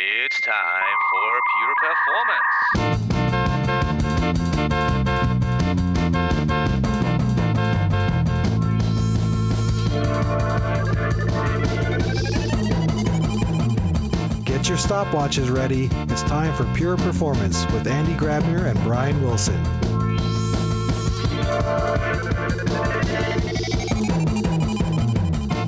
It's time for Pure Performance. Get your stopwatches ready. It's time for Pure Performance with Andy Grabner and Brian Wilson.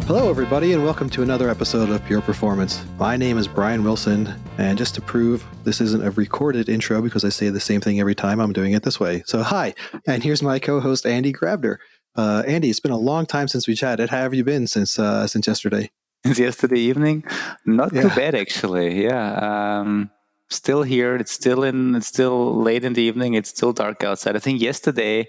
Hello, everybody, and welcome to another episode of Pure Performance. My name is Brian Wilson, and just to prove this isn't a recorded intro because I say the same thing every time, I'm doing it this way. So, hi, and here's my co-host, Andy Grabner. Andy, it's been a long time since we chatted. How have you been since yesterday? Since yesterday evening? Not too bad, actually. Still here. It's still late in the evening. It's still dark outside. I think yesterday,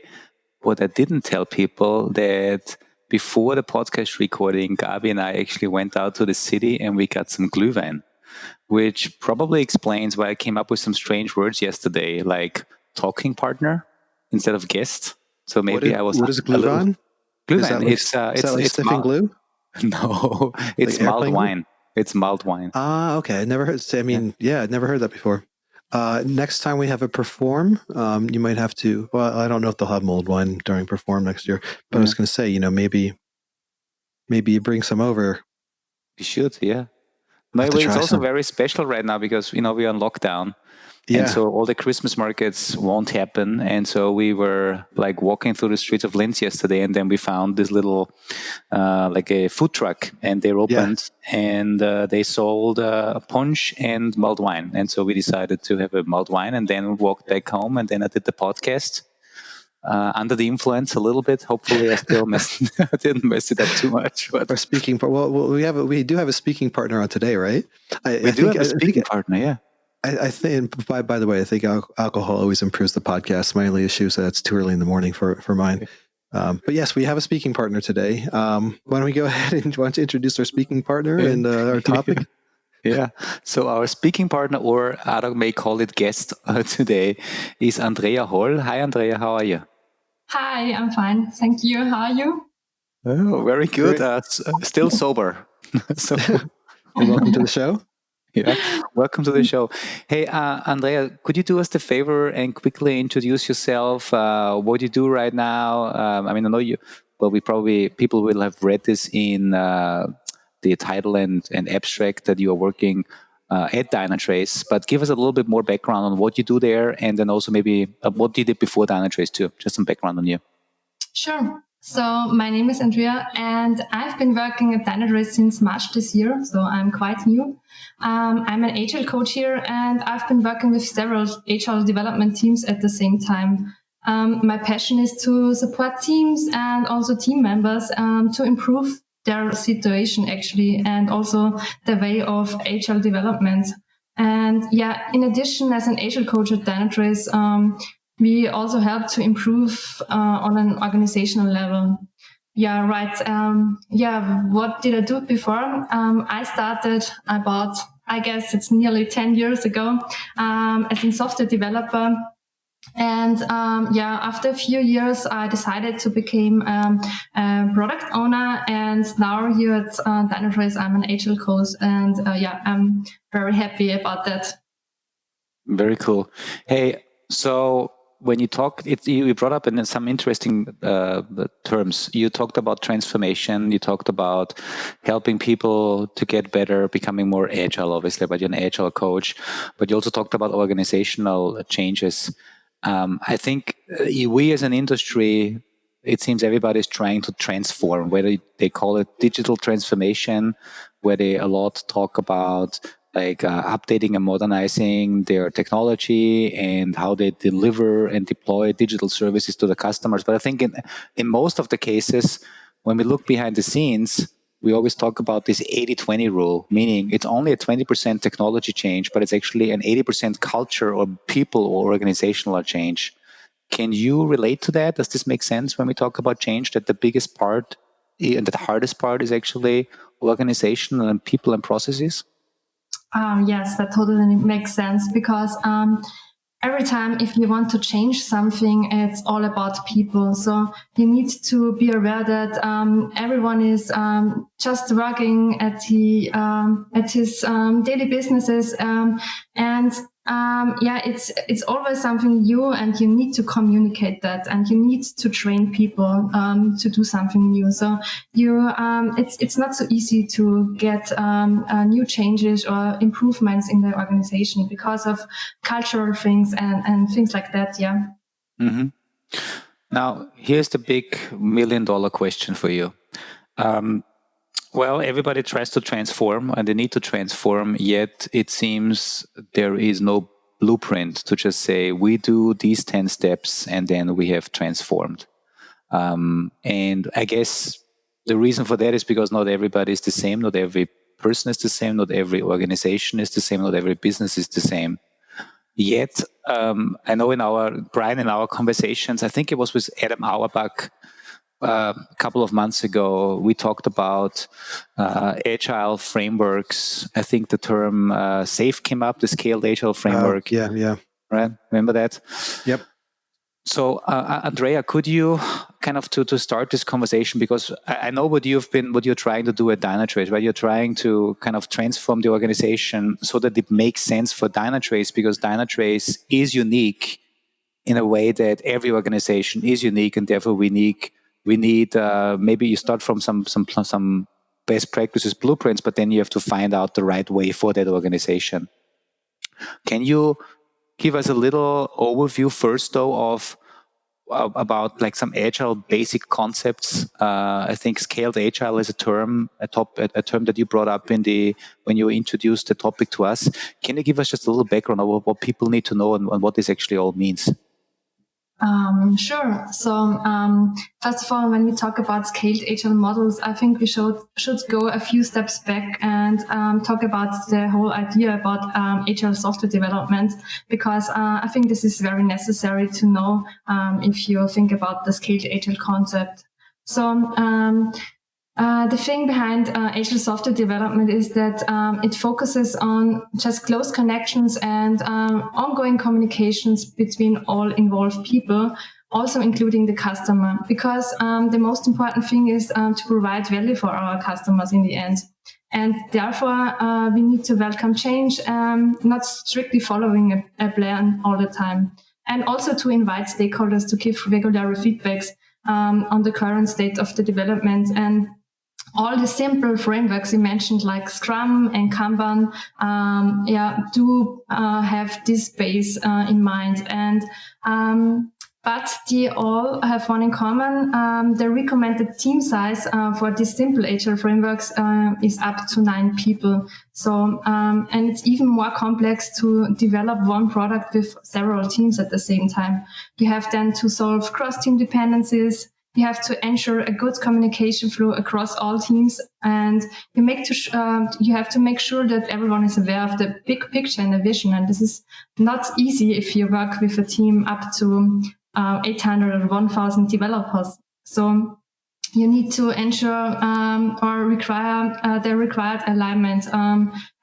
what I didn't tell people that before the podcast recording, Gabi and I actually went out to the city and we got some glühwein, which probably explains why I came up with some strange words yesterday, like talking partner instead of guest. So maybe I was. What is glühwein? Glühwein. It's sniffing glue. No, it's like mulled wine. It's mulled wine. Okay. I never heard. I'd never heard that before. Next time we have a perform, you might have to. Well, I don't know if they'll have mulled wine during perform next year, but I was going to say, maybe you bring some over. You should, yeah. Maybe it's also very special right now because we're on lockdown. Yeah. And so all the Christmas markets won't happen. And so we were like walking through the streets of Linz yesterday, and then we found this little, like a food truck, and they're opened and they sold punch and mulled wine. And so we decided to have a mulled wine and then walked back home. And then I did the podcast under the influence a little bit. Hopefully I still didn't mess it up too much. But our speaking, we do have a speaking partner on today, right? We do have a speaking partner, yeah. I think, by the way, I think alcohol always improves the podcast. My only issue is that it's too early in the morning for mine. But yes, we have a speaking partner today. Why don't we go ahead and want to introduce our speaking partner and our topic? Yeah. So our speaking partner, or I may call it guest today, is Andrea Holl. Hi, Andrea. How are you? Hi, I'm fine. Thank you. How are you? Oh, very good. Still sober. Welcome to the show. Yeah, welcome to the show. Hey, Andrea, could you do us the favor and quickly introduce yourself? What you do right now? I know you. Well, people will have read this in the title and abstract that you are working at Dynatrace. But give us a little bit more background on what you do there, and then also maybe what you did before Dynatrace too. Just some background on you. Sure. So my name is Andrea, and I've been working at Dynatrace since March this year, so I'm quite new. I'm an Agile Coach here, and I've been working with several Agile development teams at the same time. My passion is to support teams and also team members to improve their situation, actually, and also the way of Agile development. And in addition, as an Agile Coach at Dynatrace, we also help to improve on an organizational level. Yeah, right. What did I do before? I started about, I guess it's nearly 10 years ago, as a software developer. And after a few years, I decided to become a product owner. And now here at Dynatrace, I'm an Agile Coach. And I'm very happy about that. Very cool. Hey, so when you talk, you brought up in some interesting terms. You talked about transformation. You talked about helping people to get better, becoming more agile, obviously, but you're an agile coach. But you also talked about organizational changes. I think we as an industry, it seems everybody's trying to transform, whether they call it digital transformation, where they a lot talk about like updating and modernizing their technology and how they deliver and deploy digital services to the customers. But I think in most of the cases, when we look behind the scenes, we always talk about this 80-20 rule, meaning it's only a 20% technology change, but it's actually an 80% culture or people or organizational change. Can you relate to that? Does this make sense when we talk about change, that the biggest part and the hardest part is actually organization and people and processes? Yes, that totally makes sense because every time if you want to change something, it's all about people. So you need to be aware that everyone is just working at his daily businesses, and it's always something new, and you need to communicate that, and you need to train people to do something new. So it's not so easy to get new changes or improvements in the organization because of cultural things and things like that. Yeah. Mm-hmm. Now, here's the big $1 million question for you. Well, everybody tries to transform and they need to transform, yet it seems there is no blueprint to just say, we do these 10 steps and then we have transformed. And I guess the reason for that is because not everybody is the same, not every person is the same, not every organization is the same, not every business is the same. Yet, I know in our conversations, I think it was with Adam Auerbach, a couple of months ago, we talked about agile frameworks. I think the term SAFe came up, the scaled agile framework. Yeah. Right? Remember that? Yep. So, Andrea, could you kind of to start this conversation, because I know what you're trying to do at Dynatrace, right? You're trying to kind of transform the organization so that it makes sense for Dynatrace, because Dynatrace is unique in a way that every organization is unique, and therefore we need maybe you start from some best practices blueprints, but then you have to find out the right way for that organization. Can you give us a little overview first, though, of about like some agile basic concepts? I think scaled agile is a term that you brought up when you introduced the topic to us. Can you give us just a little background of what people need to know and what this actually all means? Sure. So first of all, when we talk about scaled agile models, I think we should go a few steps back and talk about the whole idea about agile software development, because I think this is very necessary to know if you think about the scaled agile concept. So the thing behind agile software development is that it focuses on just close connections and ongoing communications between all involved people, also including the customer, because the most important thing is to provide value for our customers in the end. And therefore, we need to welcome change, not strictly following a plan all the time. And also to invite stakeholders to give regular feedbacks on the current state of the development. And all the simple frameworks you mentioned, like Scrum and Kanban, do have this base in mind. And but they all have one in common. The recommended team size for these simple agile frameworks is up to 9 people. So, and it's even more complex to develop one product with several teams at the same time. You have then to solve cross-team dependencies. You have to ensure a good communication flow across all teams, and you have to make sure that everyone is aware of the big picture and the vision. And this is not easy if you work with a team up to 800 or 1,000 developers. So you need to ensure or require the required alignment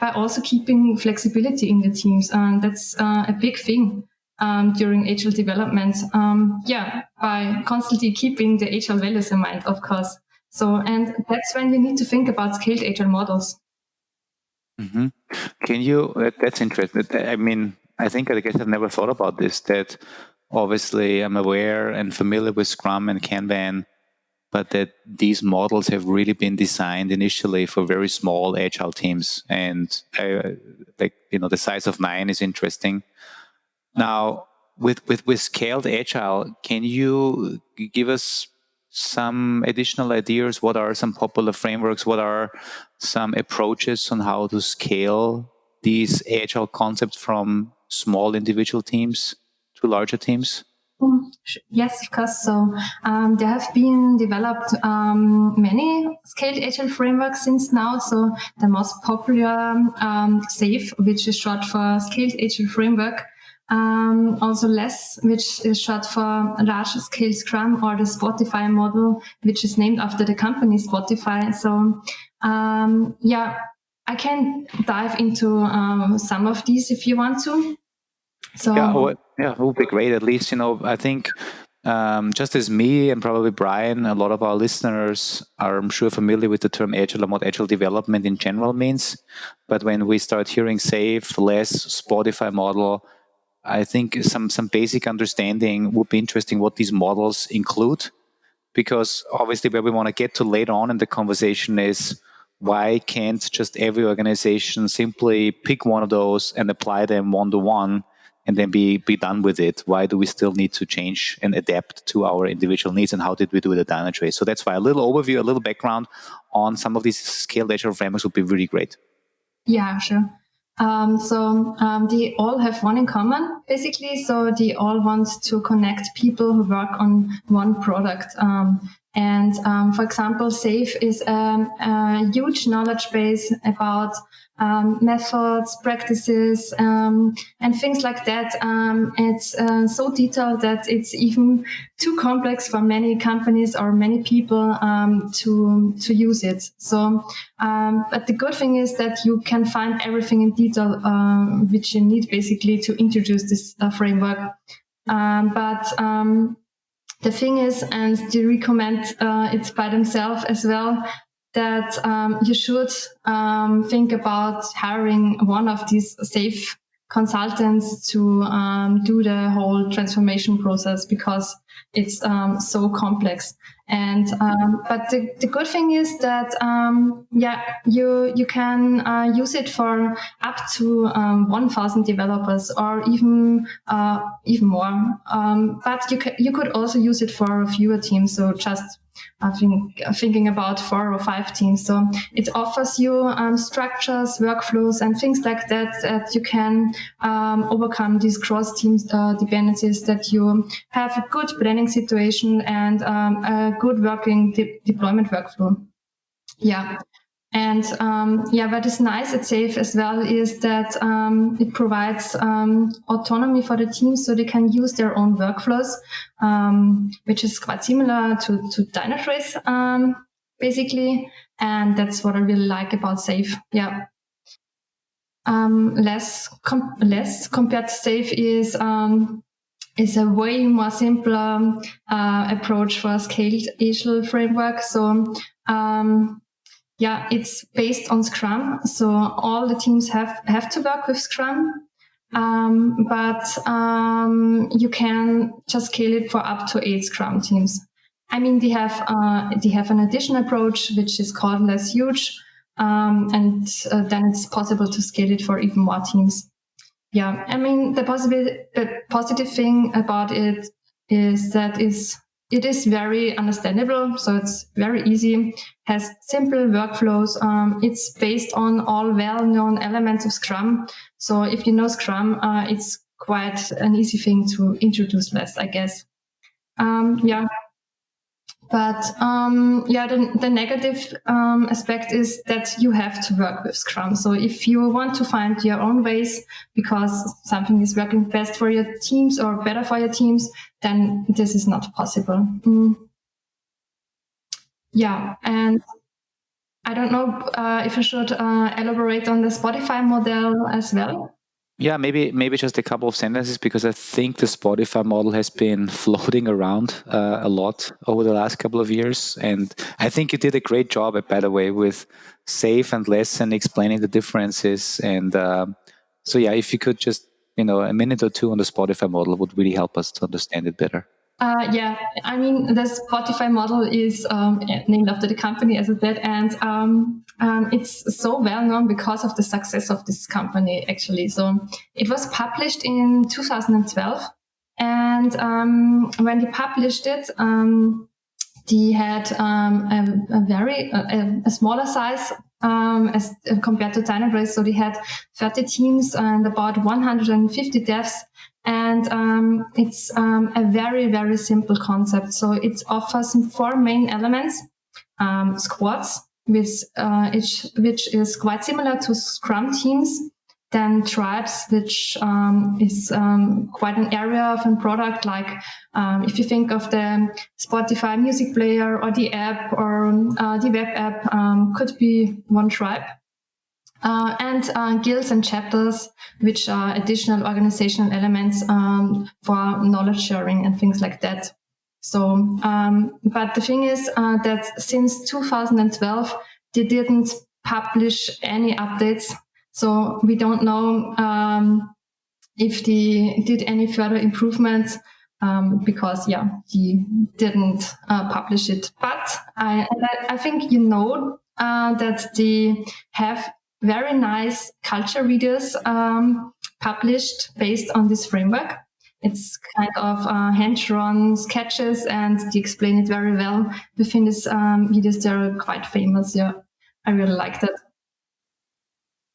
by also keeping flexibility in the teams. And that's a big thing. During agile development, by constantly keeping the agile values in mind, of course. So, and that's when we need to think about scaled agile models. Mm-hmm. That's interesting. I mean, I guess I've never thought about this, that obviously I'm aware and familiar with Scrum and Kanban, but that these models have really been designed initially for very small agile teams. And the size of 9 is interesting. Now, with scaled agile, can you give us some additional ideas? What are some popular frameworks? What are some approaches on how to scale these agile concepts from small individual teams to larger teams? Yes, of course. So there have been developed many scaled agile frameworks since now. So the most popular, SAFe, which is short for Scaled Agile Framework. Also LESS, which is short for Large Scale Scrum, or the Spotify model, which is named after the company Spotify. So I can dive into some of these if you want to. So it would be great. At least, I think just as me and probably Brian, a lot of our listeners are, I'm sure, familiar with the term agile and what agile development in general means. But when we start hearing SAFe, less, Spotify model, I think some basic understanding would be interesting what these models include. Because obviously where we want to get to later on in the conversation is, why can't just every organization simply pick one of those and apply them one-to-one and then be done with it? Why do we still need to change and adapt to our individual needs, and how did we do it at Dynatrace? So that's why a little overview, a little background on some of these scaled agile frameworks would be really great. Yeah, sure. They all have one in common, basically. So they all want to connect people who work on one product. For example, SAFe is a huge knowledge base about methods, practices, and things like that. It's so detailed that it's even too complex for many companies or many people to use it. So, but the good thing is that you can find everything in detail which you need basically to introduce this framework. The thing is, and they recommend it by themselves as well, that you should think about hiring one of these SAFe consultants to do the whole transformation process, because it's so complex. And but the good thing is that you can use it for up to 1,000 developers, or even more. But you could also use it for fewer teams. So just thinking about 4 or 5 teams. So it offers you structures, workflows, and things like that you can overcome these cross-team dependencies, that you have a good planning situation and a good working deployment workflow. Yeah. And what is nice at SAFe as well is that it provides autonomy for the teams, so they can use their own workflows, which is quite similar to Dynatrace, basically. And that's what I really like about SAFe. Yeah. Less compared to SAFe is a way more simpler approach for a scaled agile framework. So it's based on Scrum. So all the teams have to work with Scrum, but you can just scale it for up to 8 Scrum teams. I mean, they have an additional approach which is called less huge, and then it's possible to scale it for even more teams. Yeah, I mean, the positive thing about it is that it is very understandable, so it's very easy, has simple workflows. It's based on all well-known elements of Scrum. So if you know Scrum, it's quite an easy thing to introduce less, I guess. But the negative aspect is that you have to work with Scrum. So if you want to find your own ways because something is working best for your teams or better for your teams, then this is not possible. Yeah, and I don't know if I should elaborate on the Spotify model as well. Yeah, maybe just a couple of sentences, because I think the Spotify model has been floating around a lot over the last couple of years. And I think you did a great job, by the way, with SAFe and less and explaining the differences. And so, yeah, if you could just, a minute or two on the Spotify model would really help us to understand it better. I mean, the Spotify model is named after the company, as I said, and it's so well known because of the success of this company, actually. So it was published in 2012, and when they published it, they had a smaller size as compared to Dynatrace. So they had 30 teams and about 150 devs. And it's a very, very simple concept. So it offers 4 main elements: squads, which is quite similar to Scrum teams. Then tribes, which is quite an area of a product. Like if you think of the Spotify music player or the app or the web app, could be one tribe. and guilds and chapters, which are additional organizational elements for knowledge sharing and things like that. So, but the thing is that since 2012, they didn't publish any updates. So we don't know if they did any further improvements because, he didn't publish it. But I think that they have very nice culture videos published based on this framework. It's kind of hand-drawn sketches, and they explain it very well. Within these videos, they're quite famous. Yeah, I really like that.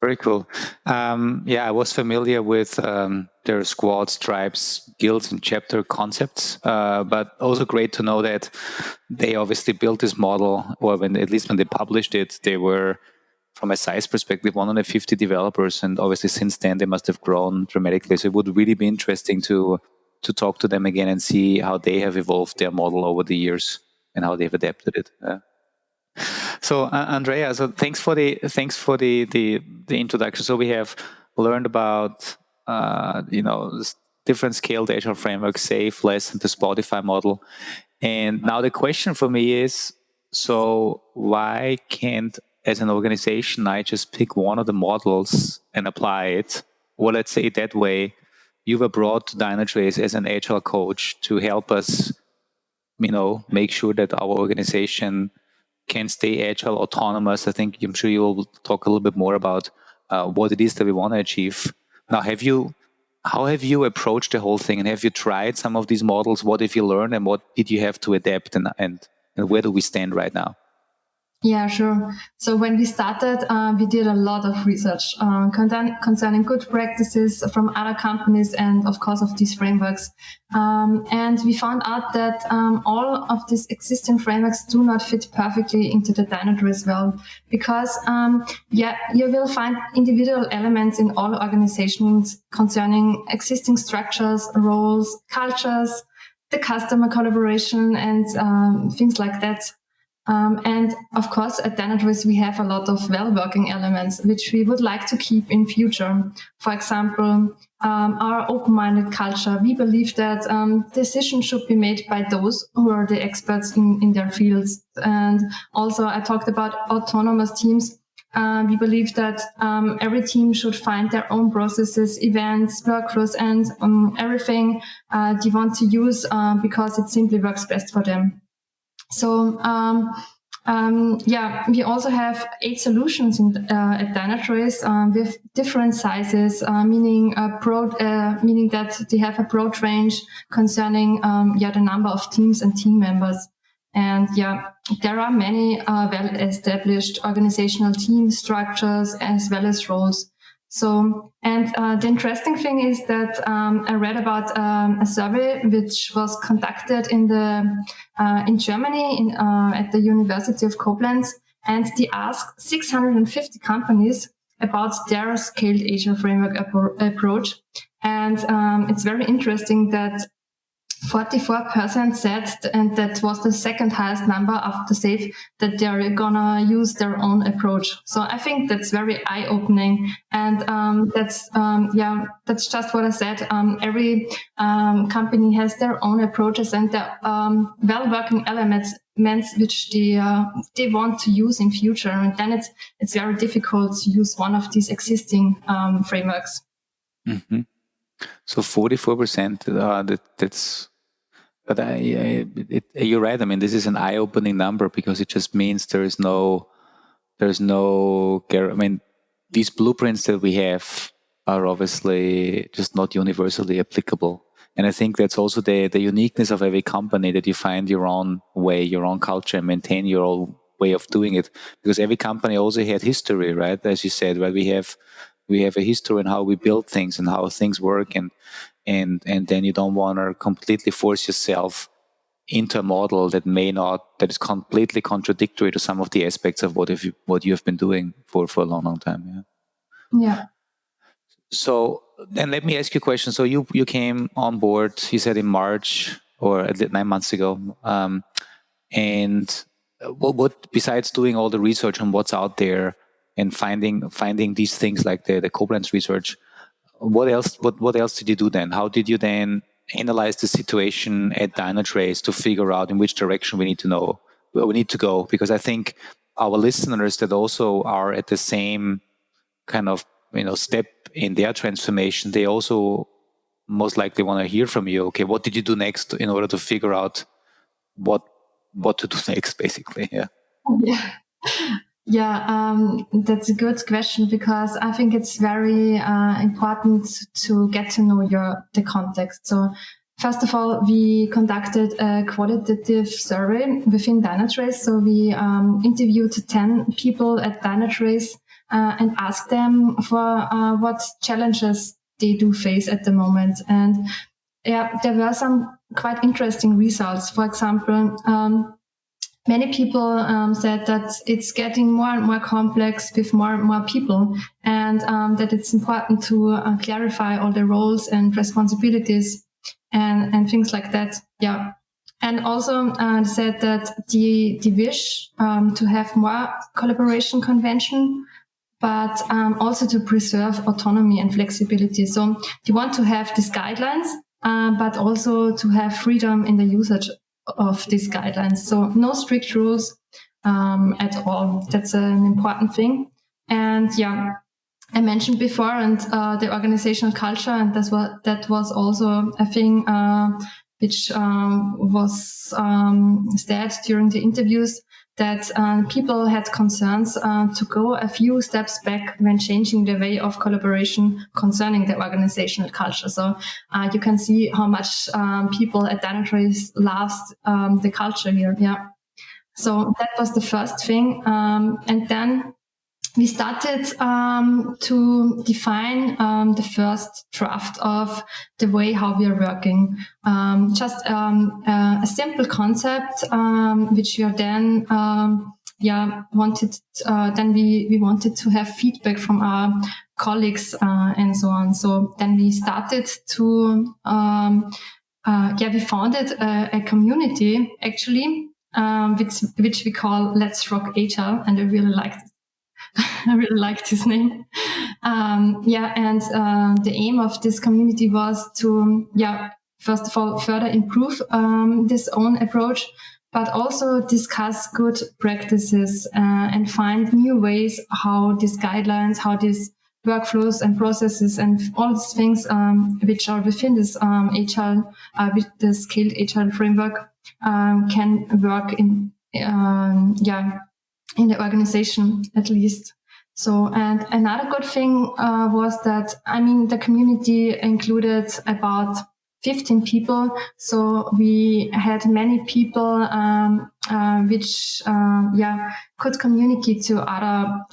Very cool. I was familiar with their squads, tribes, guilds, and chapter concepts, but also great to know that they obviously built this model, or at least when they published it, they were, from a size perspective, 150 developers, and obviously since then they must have grown dramatically. So it would really be interesting to talk to them again and see how they have evolved their model over the years and how they've adapted it. So Andrea, so thanks for the introduction. So we have learned about different scaled Agile frameworks, SAFe, LESS, and the Spotify model. And now the question for me is, so why can't, as an organization, I just pick one of the models and apply it? Or let's say it that way, you were brought to Dynatrace as an Agile coach to help us, make sure that our organization can stay agile, autonomous. I'm sure you will talk a little bit more about what it is that we want to achieve. Now, how have you approached the whole thing, and have you tried some of these models? What have you learned, and what did you have to adapt, and where do we stand right now? Yeah, sure. So when we started, we did a lot of research concerning good practices from other companies and, of course, of these frameworks. And we found out that all of these existing frameworks do not fit perfectly into the Dynatrace world because, you will find individual elements in all organizations concerning existing structures, roles, cultures, the customer collaboration, and things like that. And of course, at Dynatrace, we have a lot of well-working elements, which we would like to keep in future. For example, our open-minded culture. We believe that decisions should be made by those who are the experts in their fields. And also, I talked about autonomous teams. We believe that every team should find their own processes, events, workflows, and everything they want to use because it simply works best for them. So, we also have 8 solutions at Dynatrace with different sizes, meaning that they have a broad range concerning the number of teams and team members. And there are many well-established organizational team structures as well as roles. So, and the interesting thing is that I read about a survey which was conducted in Germany at the University of Koblenz, and they asked 650 companies about their scaled Agile framework approach. And it's very interesting that 44% said, and that was the second highest number after SAFe, that they're gonna use their own approach. So I think that's very eye-opening, and that's just what I said. Every company has their own approaches and their well-working elements which they want to use in future, and then it's very difficult to use one of these existing frameworks. Mm-hmm. So 44%. That's. But you're right. I mean, this is an eye-opening number because it just means there's no. I mean, these blueprints that we have are obviously just not universally applicable. And I think that's also the uniqueness of every company, that you find your own way, your own culture, and maintain your own way of doing it. Because every company also had history, right? As you said, right? We have a history in how we build things and how things work, and then you don't want to completely force yourself into a model that is completely contradictory to some of the aspects of what you have been doing for a long time. Yeah. So, and let me ask you a question. So you came on board, you said in March or 9 months ago, and what besides doing all the research on what's out there and finding these things like the Koblenz research. What else did you do then? How did you then analyze the situation at Dynatrace to figure out in which direction we need to go? Because I think our listeners that also are at the same kind of step in their transformation, they also most likely want to hear from you. Okay, what did you do next in order to figure out what to do next, basically? That's a good question, because I think it's very important to get to know the context. So first of all, we conducted a qualitative survey within Dynatrace. So we interviewed 10 people at Dynatrace and asked them for what challenges they do face at the moment. And there were some quite interesting results. For example, many people said that it's getting more and more complex with more and more people, and that it's important to clarify all the roles and responsibilities and things like that. Yeah. And also said that the wish to have more collaboration convention, but also to preserve autonomy and flexibility. So you want to have these guidelines, but also to have freedom in the usage of these guidelines. So no strict rules at all. That's an important thing. And I mentioned before, and the organizational culture, and that was also a thing which was said during the interviews, that people had concerns to go a few steps back when changing the way of collaboration concerning the organizational culture. So you can see how much people at Dynatrace lost the culture here. Yeah. So that was the first thing. And then we started to define the first draft of the way how we are working. Just a simple concept, which we are then wanted. Then we wanted to have feedback from our colleagues and so on. So then we started to we founded a community actually, which we call Let's Rock Agile, and I really liked it. I really liked his name. The aim of this community was to, first of all, further improve this own approach, but also discuss good practices and find new ways how these guidelines, how these workflows and processes and all these things which are within this Agile, with the scaled Agile framework can work in the organization at least. So, and another good thing was that, the community included about 15 people. So we had many people which could communicate to other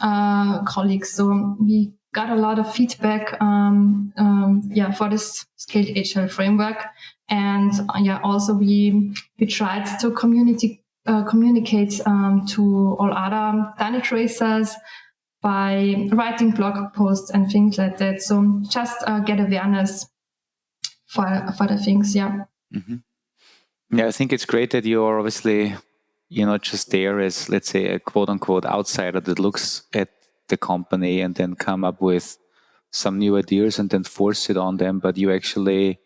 colleagues. So we got a lot of feedback for this scaled Agile framework. And also we tried to communicate to all other Dynatracers by writing blog posts and things like that. So just get awareness for the things. Yeah. Mm-hmm. Yeah, I think it's great that you're obviously not just there as, let's say, a quote unquote outsider that looks at the company and then come up with some new ideas and then force it on them, but you actually,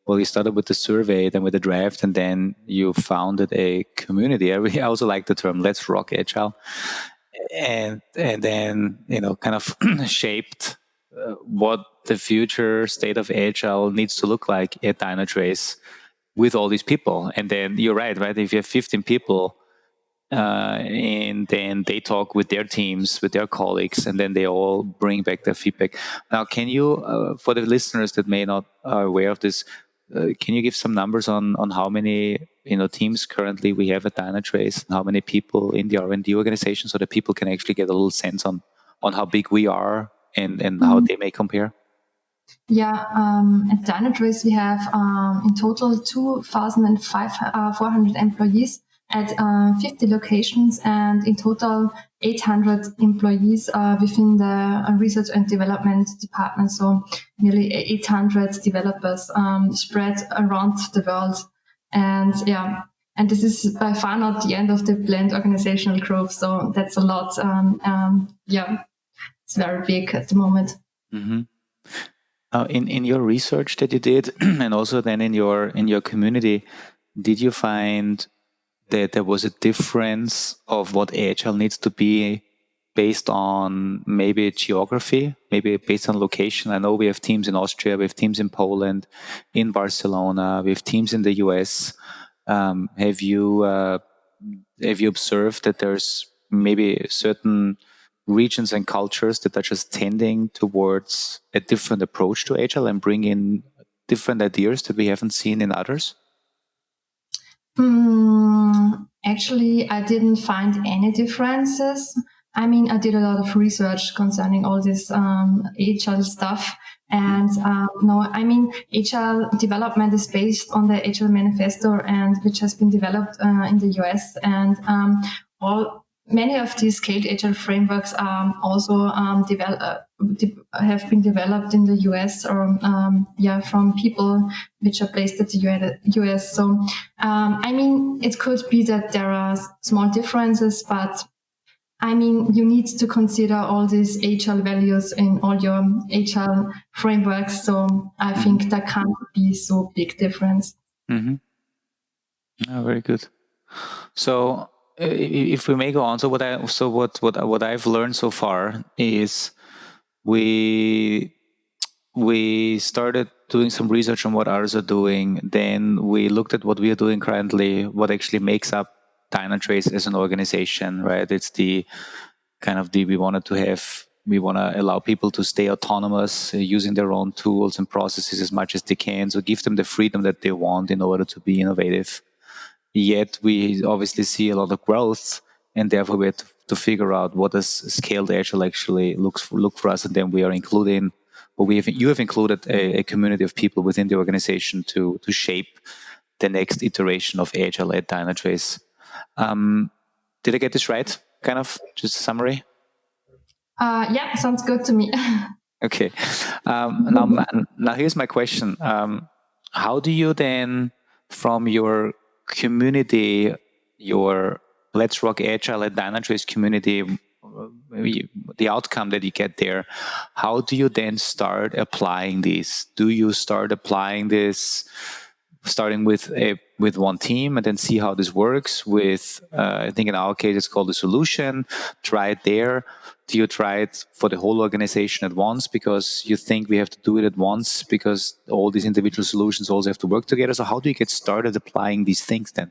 you started with the survey, then with the draft, and then you founded a community. I also like the term "Let's Rock Agile," and then kind of shaped what the future state of Agile needs to look like at Dynatrace with all these people. And then you're right? If you have 15 people, and then they talk with their teams, with their colleagues, and then they all bring back their feedback. Now, can you, for the listeners that may not are aware of this, can you give some numbers on how many teams currently we have at Dynatrace, and how many people in the R&D organization, so that people can actually get a little sense on how big we are and how they may compare? At Dynatrace we have in total 2,400 employees at 50 locations, and in total 800 employees within the research and development department. So nearly 800 developers spread around the world. And this is by far not the end of the planned organizational growth. So that's a lot. it's very big at the moment. Mm-hmm. In your research that you did, and also then in your community, did you find that there was a difference of what Agile needs to be based on maybe geography, maybe based on location? I know we have teams in Austria, we have teams in Poland, in Barcelona, we have teams in the US. Have you observed that there's maybe certain regions and cultures that are just tending towards a different approach to Agile and bring in different ideas that we haven't seen in others? Actually, I didn't find any differences. I mean, I did a lot of research concerning all this Agile stuff. And no, I mean, Agile development is based on the Agile Manifesto, and which has been developed in the US. And many of these scaled Agile frameworks also have been developed in the US, or from people which are based at the US. So I mean, it could be that there are small differences, but I mean, you need to consider all these Agile values in all your Agile frameworks. So I think there can't be so big difference. Mm-hmm. Oh, very good. So if we may go on, so what I've learned so far is we started doing some research on what others are doing. Then we looked at what we are doing currently, what actually makes up Dynatrace as an organization, right? It's we want to allow people to stay autonomous, using their own tools and processes as much as they can. So give them the freedom that they want in order to be innovative. Yet we obviously see a lot of growth, and therefore we have to figure out what does scaled Agile actually look for us. And then we are including, or you have included a community of people within the organization to shape the next iteration of Agile at Dynatrace. Did I get this right? Kind of just a summary? Yeah, sounds good to me. Okay. Now here's my question. How do you then, from your community, your Let's Rock Agile at Dynatrace community, the outcome that you get there, how do you then start applying these? Do you start applying this starting with one team and then see how this works with, I think in our case, it's called a solution, try it there? Do you try it for the whole organization at once because you think we have to do it at once because all these individual solutions also have to work together? So how do you get started applying these things then?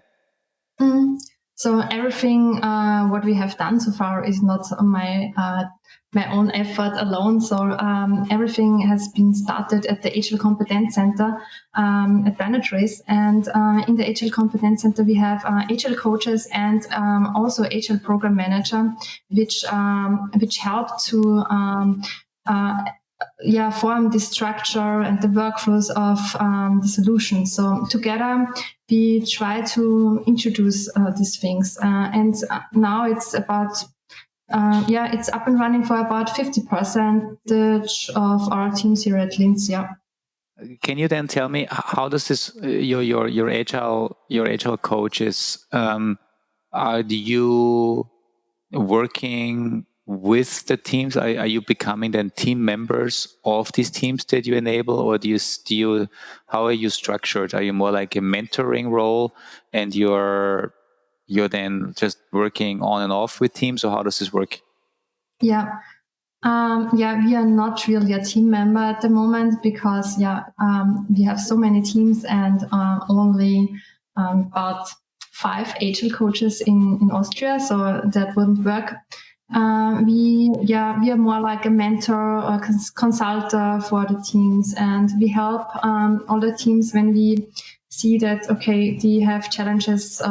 So everything what we have done so far is not my own effort alone. So everything has been started at the Agile Competence Center at Dynatrace. And in the Agile Competence Center, we have Agile coaches and also Agile program manager, which help to form the structure and the workflows of the solution. So together we try to introduce these things. And now it's about it's up and running for about 50% of our teams here at Linz. Yeah. Can you then tell me how does this your agile coaches are you working with the teams? Are you becoming then team members of these teams that you enable, or how are you structured? Are you more like a mentoring role and you're then just working on and off with teams, or how does this work? Yeah. We are not really a team member at the moment because we have so many teams and only about 5 Agile coaches in Austria, so that wouldn't work. We are more like a mentor or consultant for the teams, and we help all the teams when we see that they have challenges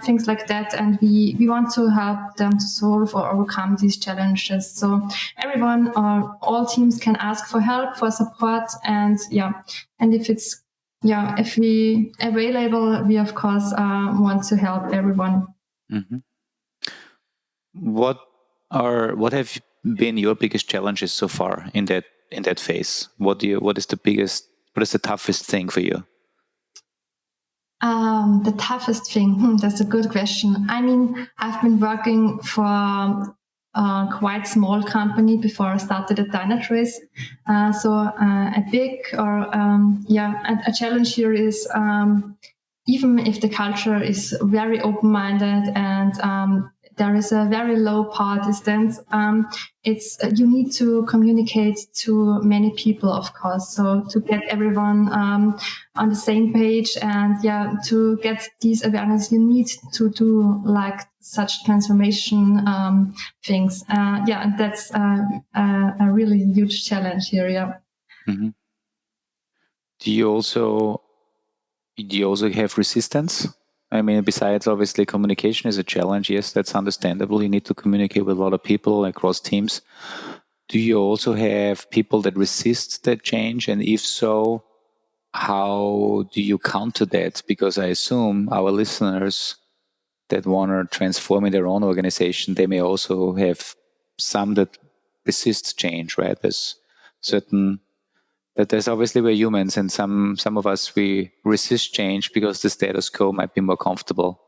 things like that, and we want to help them to solve or overcome these challenges. So everyone or all teams can ask for help, for support, and if it's if we available, we of course want to help everyone. Mm-hmm. What have been your biggest challenges so far in that phase? What is the toughest thing for you? The toughest thing, that's a good question. I mean, I've been working for quite small company before I started at Dynatrace. So a big or a challenge here is even if the culture is very open-minded and there is a very low power distance, it's you need to communicate to many people, of course. So to get everyone on the same page and to get these awareness, you need to do like such transformation things. That's a really huge challenge here. Yeah. Mm-hmm. Do you also have resistance? I mean, besides obviously communication is a challenge. Yes, that's understandable. You need to communicate with a lot of people across teams. Do you also have people that resist that change? And if so, how do you counter that? Because I assume our listeners that want to transform in their own organization, they may also have some that resist change, right? There's obviously we're humans, and some of us, we resist change because the status quo might be more comfortable.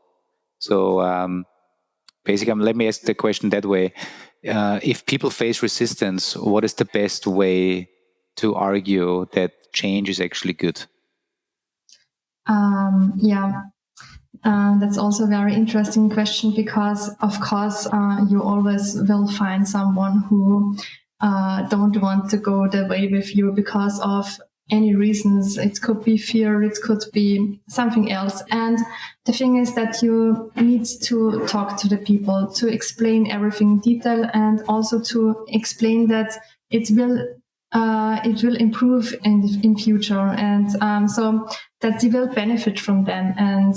So basically, let me ask the question that way. If people face resistance, what is the best way to argue that change is actually good? That's also a very interesting question because, of course, you always will find someone who don't want to go the way with you because of any reasons. It could be fear, it could be something else. And the thing is that you need to talk to the people, to explain everything in detail, and also to explain that it will improve in future, and so that they will benefit from them, and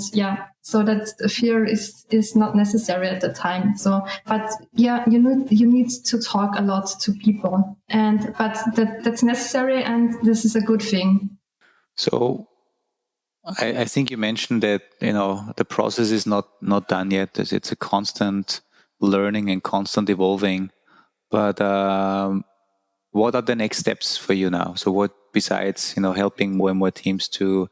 so that the fear is not necessary at the time. So, but you need to talk a lot to people, but that's necessary, and this is a good thing. So I think you mentioned that the process is not done yet. It's a constant learning and constant evolving. But what are the next steps for you now? So what, besides helping more and more teams to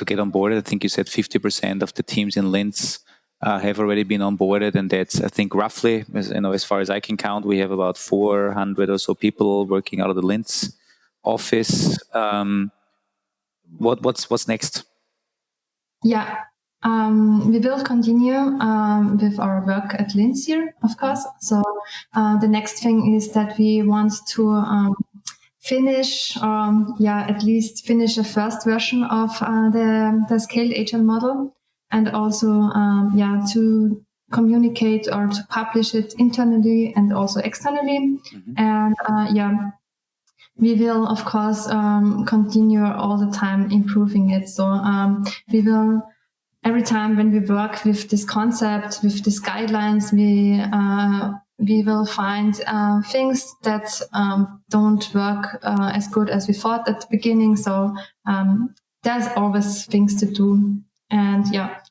get on board? I think you said 50% of the teams in Linz have already been onboarded, and that's, I think, roughly, as far as I can count, we have about 400 or so people working out of the Linz office. What's next? We will continue with our work at Linz here, of course. So the next thing is that we want to finish, at least finish a first version of the scaled agile model, and also to communicate or to publish it internally and also externally. Mm-hmm. And we will, of course, continue all the time improving it. So we will, every time when we work with this concept, with these guidelines, we will find things that don't work as good as we thought at the beginning. So there's always things to do. And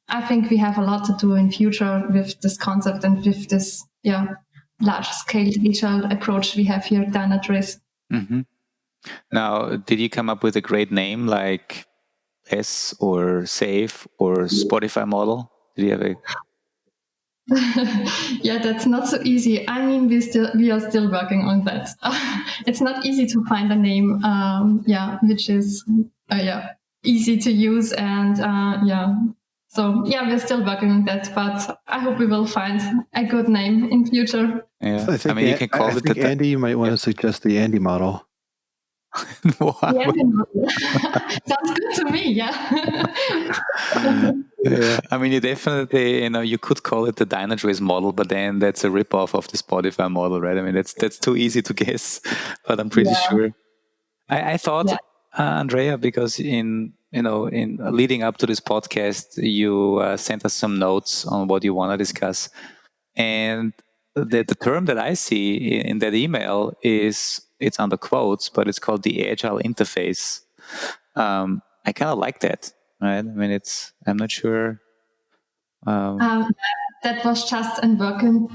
I think we have a lot to do in future with this concept and with this large-scale agile approach we have here at Dynatrace. Mm-hmm. Now, did you come up with a great name like S or Safe or Spotify model? Did you have a... That's not so easy. I mean, we are still working on that. It's not easy to find a name, which is easy to use, and So we're still working on that, but I hope we will find a good name in future. Yeah, I mean, you can call it. I think Andy, you might want to suggest the Andy model. Sounds good to me. Yeah. I mean, you definitely, you could call it the Dynatrace model, but then that's a ripoff of the Spotify model, right? I mean, that's too easy to guess, but I'm pretty sure. I thought, Andrea, because in leading up to this podcast, you sent us some notes on what you want to discuss, and the term that I see in that email is, it's under quotes, but it's called the Agile interface. I kind of like that, right? I mean, I'm not sure. That was just a working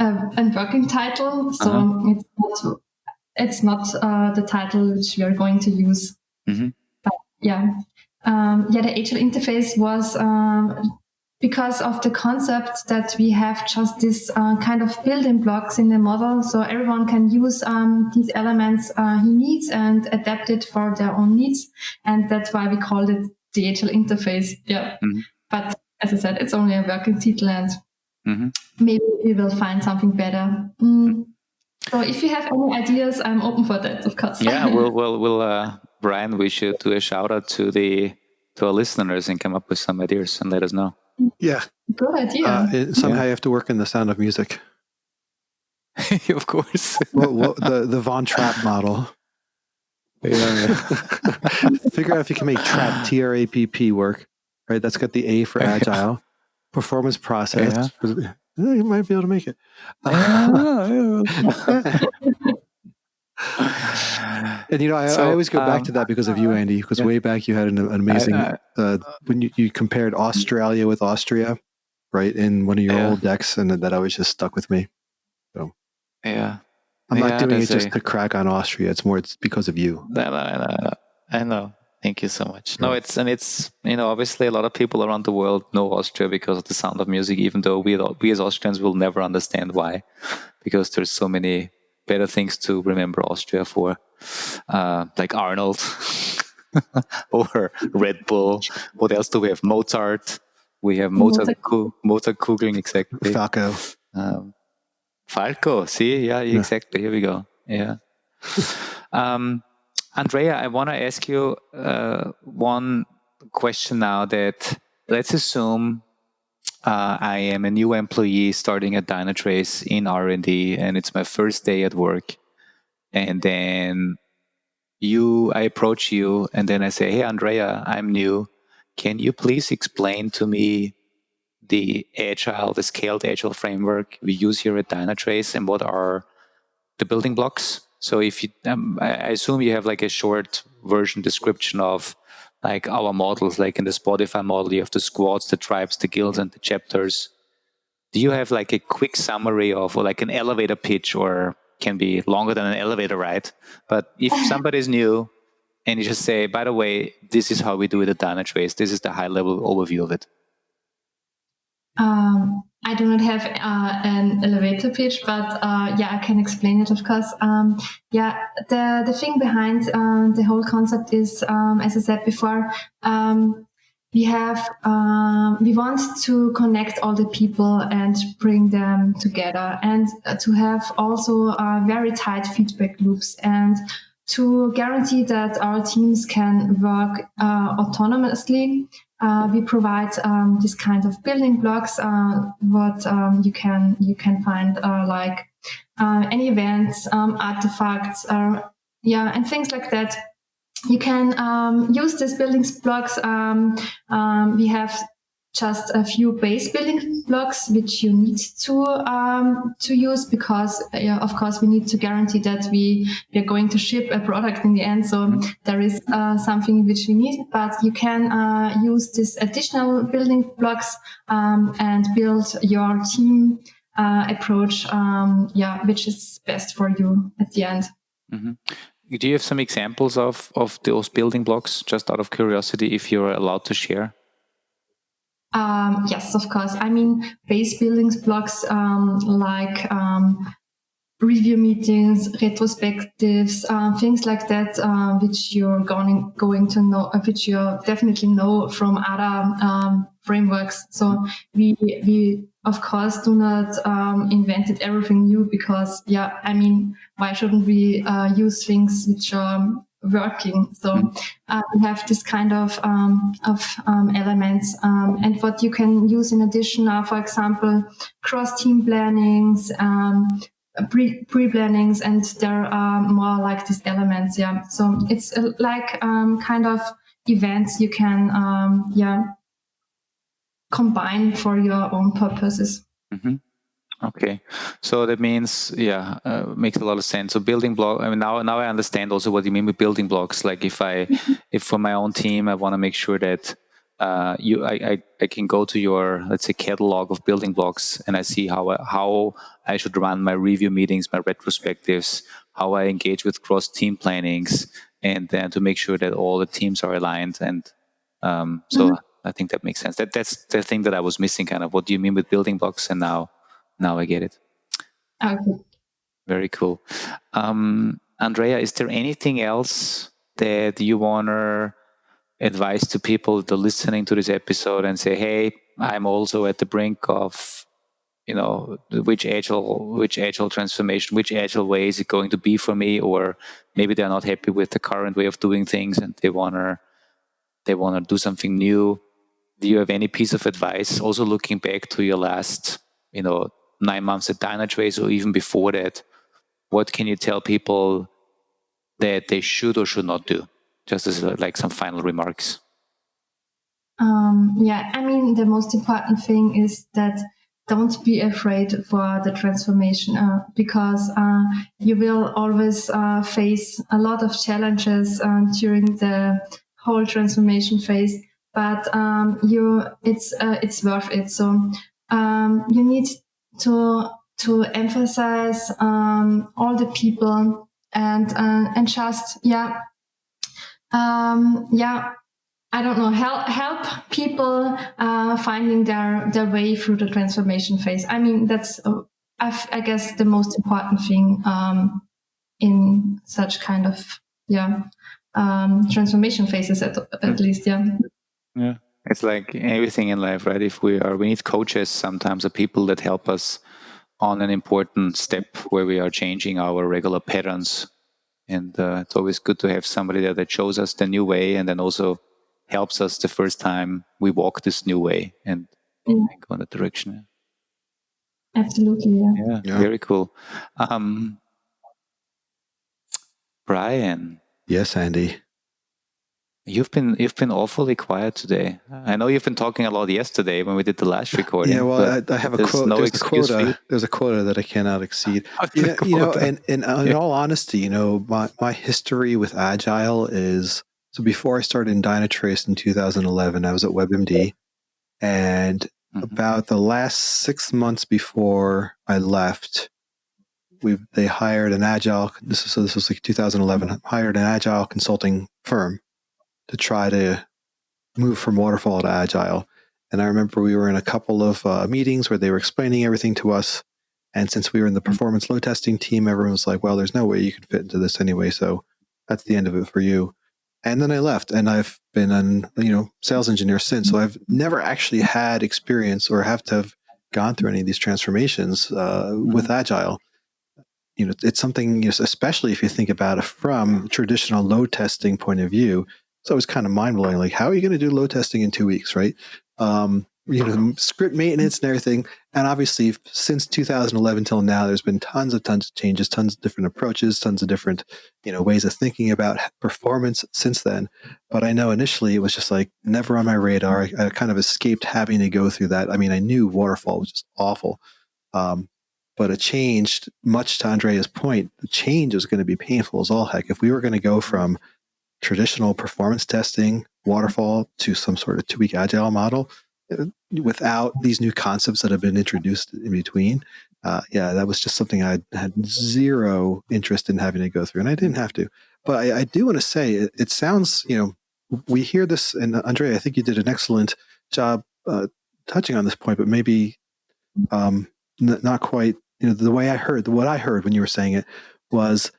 title, so it's not the title which we are going to use. Mm-hmm. But the Agile interface was because of the concept that we have just this kind of building blocks in the model, so everyone can use these elements he needs and adapt it for their own needs, and that's why we called it the Agile interface. Yeah, but as I said, it's only a working title, and maybe we will find something better. So if you have any ideas, I'm open for that, of course. Yeah, we'll Brian, we should do a shout out to our listeners and come up with some ideas and let us know. Yeah. Good idea. Somehow you have to work in The Sound of Music. Of course. Well, the Von Trapp model. Yeah. Figure out if you can make Trapp, TRAPP work. Right, that's got the A for Agile. Performance process. Yeah. You might be able to make it. And I always go back to that because of you, Andy, because way back you had an amazing when you compared Australia with Austria, right, in one of your old decks, and that always just stuck with me. So I'm not doing it just to crack on Austria. It's because of you. I know. Thank you so much. No, it's obviously a lot of people around the world know Austria because of The Sound of Music, even though we as Austrians will never understand why, because there's so many better things to remember Austria for, like Arnold or Red Bull. What else do we have? Mozart. We have Mozartkugeln, exactly. Falco. Falco. See, exactly. Here we go. Yeah. Andrea, I want to ask you one question now. That let's assume I am a new employee starting at Dynatrace in R&D, and it's my first day at work. And then I approach you, and then I say, "Hey, Andrea, I'm new. Can you please explain to me the scaled Agile framework we use here at Dynatrace, and what are the building blocks?" So if you, I assume you have like a short version description of like our models, like in the Spotify model, you have the squads, the tribes, the guilds, and the chapters. Do you have like a quick summary of, or like an elevator pitch, or can be longer than an elevator ride? But if somebody's new and you just say, by the way, this is how we do it at Dynatrace, this is the high level overview of it. I do not have an elevator pitch, but I can explain it, of course. The thing behind the whole concept is, as I said before, we want to connect all the people and bring them together, and to have also very tight feedback loops, and to guarantee that our teams can work autonomously. We provide this kind of building blocks, what you can find like any events, artifacts, and things like that. You can use these building blocks. We have just a few base building blocks which you need to use, because of course we need to guarantee that we are going to ship a product in the end, so there is something which we need, but you can use these additional building blocks and build your team approach, which is best for you at the end. Do you have some examples of those building blocks, just out of curiosity, if you're allowed to share? Yes, of course. I mean, base building blocks like review meetings, retrospectives, things like that, which you're going to know, which you definitely know from other frameworks. So we of course do not invented everything new, because why shouldn't we use things which are working? So we have this kind of elements, and what you can use in addition are, for example, cross-team plannings, pre-plannings, and there are more like these elements. So it's like kind of events you can combine for your own purposes. Okay, so that means makes a lot of sense. So building block. I mean, now I understand also what you mean with building blocks. Like if for my own team I want to make sure that I can go to your, let's say, catalog of building blocks, and I see how I should run my review meetings, my retrospectives, how I engage with cross team plannings, and then to make sure that all the teams are aligned. And so I think that makes sense. That's the thing that I was missing, kind of. What do you mean with building blocks? And now I get it. Okay. Very cool. Andrea, is there anything else that you want to advise to people that are listening to this episode and say, hey, I'm also at the brink of, which agile transformation, which agile way is it going to be for me? Or maybe they're not happy with the current way of doing things and they want to do something new. Do you have any piece of advice? Also looking back to your last, 9 months at Dynatrace or even before that, what can you tell people that they should or should not do? Just as like some final remarks. The most important thing is that don't be afraid for the transformation because you will always face a lot of challenges during the whole transformation phase, but it's worth it. So you need to emphasize all the people and just I don't know, help people finding their way through the transformation phase. I mean, that's I guess the most important thing in such kind of transformation phases at least. Yeah. It's like everything in life, right? If we need coaches sometimes, or people that help us on an important step where we are changing our regular patterns. And it's always good to have somebody there that shows us the new way and then also helps us the first time we walk this new way and go in that direction. Absolutely, yeah. Very cool. Brian. Yes, Andy. You've been awfully quiet today. I know you've been talking a lot yesterday when we did the last recording. Yeah, well, I have a quote. No there's a quota that I cannot exceed. In all honesty, my history with Agile is, so before I started in Dynatrace in 2011, I was at WebMD, and about the last 6 months before I left, they hired an Agile. This was like 2011. Hired an Agile consulting firm to try to move from waterfall to Agile. And I remember we were in a couple of meetings where they were explaining everything to us. And since we were in the performance load testing team, everyone was like, well, there's no way you could fit into this anyway. So that's the end of it for you. And then I left, and I've been an sales engineer since. So I've never actually had experience or have to have gone through any of these transformations with Agile. It's something, especially if you think about it from traditional load testing point of view, it's always kind of mind-blowing. Like, how are you going to do load testing in 2 weeks, right? Script maintenance and everything. And obviously, since 2011 till now, there's been tons of changes, tons of different approaches, tons of different, ways of thinking about performance since then. But I know initially it was just like never on my radar. I kind of escaped having to go through that. I mean, I knew waterfall was just awful. But it changed, much to Andrea's point, the change was going to be painful as all heck. If we were going to go from traditional performance testing, waterfall, to some sort of 2-week Agile model, without these new concepts that have been introduced in between, that was just something I had zero interest in having to go through, and I didn't have to. But I do want to say, it sounds, we hear this, and Andrea, I think you did an excellent job touching on this point, but maybe not quite. What I heard when you were saying it was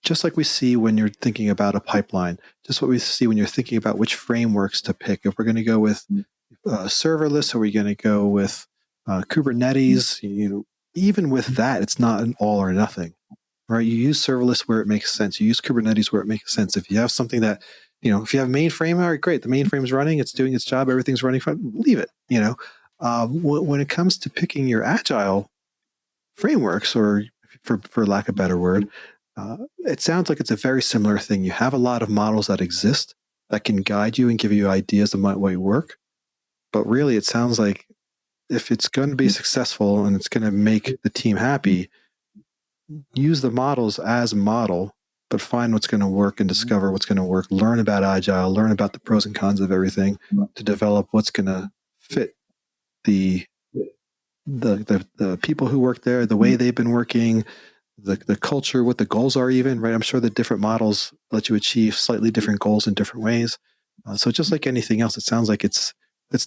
just like we see when you're thinking about a pipeline, just what we see when you're thinking about which frameworks to pick. If we're going to go with serverless, or we're going to go with Kubernetes, even with that, it's not an all or nothing, right? You use serverless where it makes sense. You use Kubernetes where it makes sense. If you have something that, if you have mainframe, all right, great. The mainframe's running, it's doing its job, everything's running fine, leave it, When it comes to picking your Agile frameworks, or for lack of a better word, it sounds like it's a very similar thing. You have a lot of models that exist that can guide you and give you ideas that might work. But really, it sounds like if it's going to be successful and it's going to make the team happy, use the models as a model, but find what's going to work and discover what's going to work. Learn about Agile, learn about the pros and cons of everything to develop what's going to fit the people who work there, the way they've been working, the culture, what the goals are even, right? I'm sure that different models let you achieve slightly different goals in different ways. So just like anything else, it sounds like it's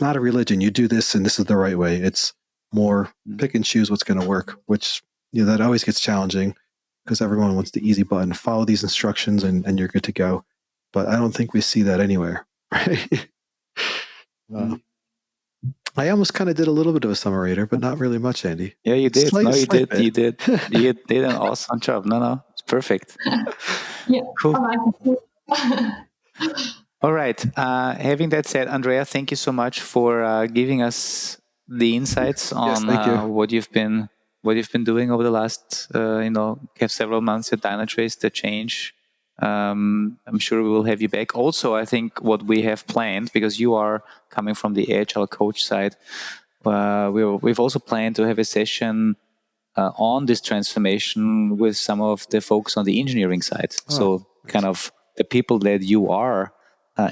not a religion. You do this and this is the right way. It's more pick and choose what's going to work, which that always gets challenging because everyone wants the easy button. Follow these instructions and you're good to go. But I don't think we see that anywhere. Right? I almost kind of did a little bit of a summarator, but not really much, Andy. Yeah, you did. You did. Bit. You did an awesome job. No, it's perfect. Yeah. Cool. All right. Having that said, Andrea, thank you so much for giving us the insights on what you've been doing over the last several months at Dynatrace, the change. I'm sure we will have you back. Also, I think what we have planned, because you are coming from the Agile Coach side, we've also planned to have a session on this transformation with some of the folks on the engineering side. So kind of the people that you are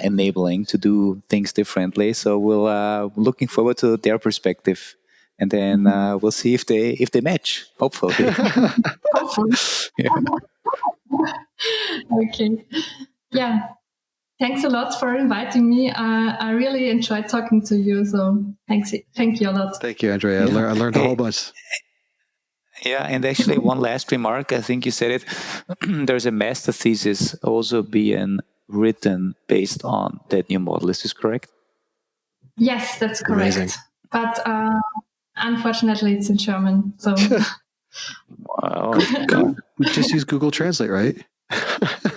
enabling to do things differently. So we'll looking forward to their perspective, and then we'll see if they match. Hopefully. Hopefully. Yeah. Okay. Yeah. Thanks a lot for inviting me. I really enjoyed talking to you. So thank you a lot. Thank you, Andrea. I learned a whole bunch. Yeah, and actually one last remark. I think you said it. There's a master thesis also being written based on that new model. Is this correct? Yes, that's correct. Amazing. But unfortunately, it's in German. So. Wow. Just use Google Translate, right?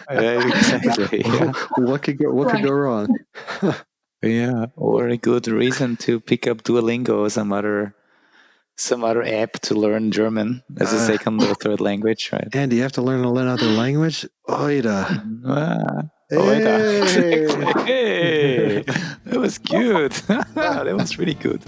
Exactly. Yeah. What could go wrong? Yeah, or a good reason to pick up Duolingo or some other app to learn German as a second or third language, right? And you have to learn another language? Oida. Oida. Hey, that was good. That was really good.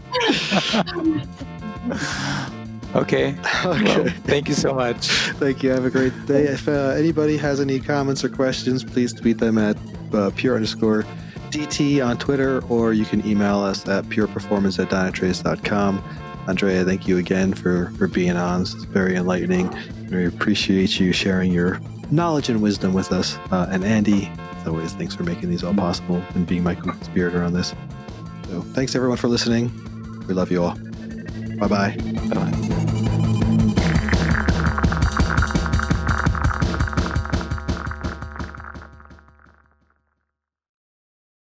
Okay. Well, thank you so much. Thank you. Have a great day. If anybody has any comments or questions, please tweet them at pure_DT on Twitter, or you can email us at pureperformance@dynatrace.com. Andrea, thank you again for being on. It's very enlightening. We appreciate you sharing your knowledge and wisdom with us. And Andy, as always, thanks for making these all possible and being my co-conspirator on this. So thanks everyone for listening. We love you all. Bye-bye. Bye-bye.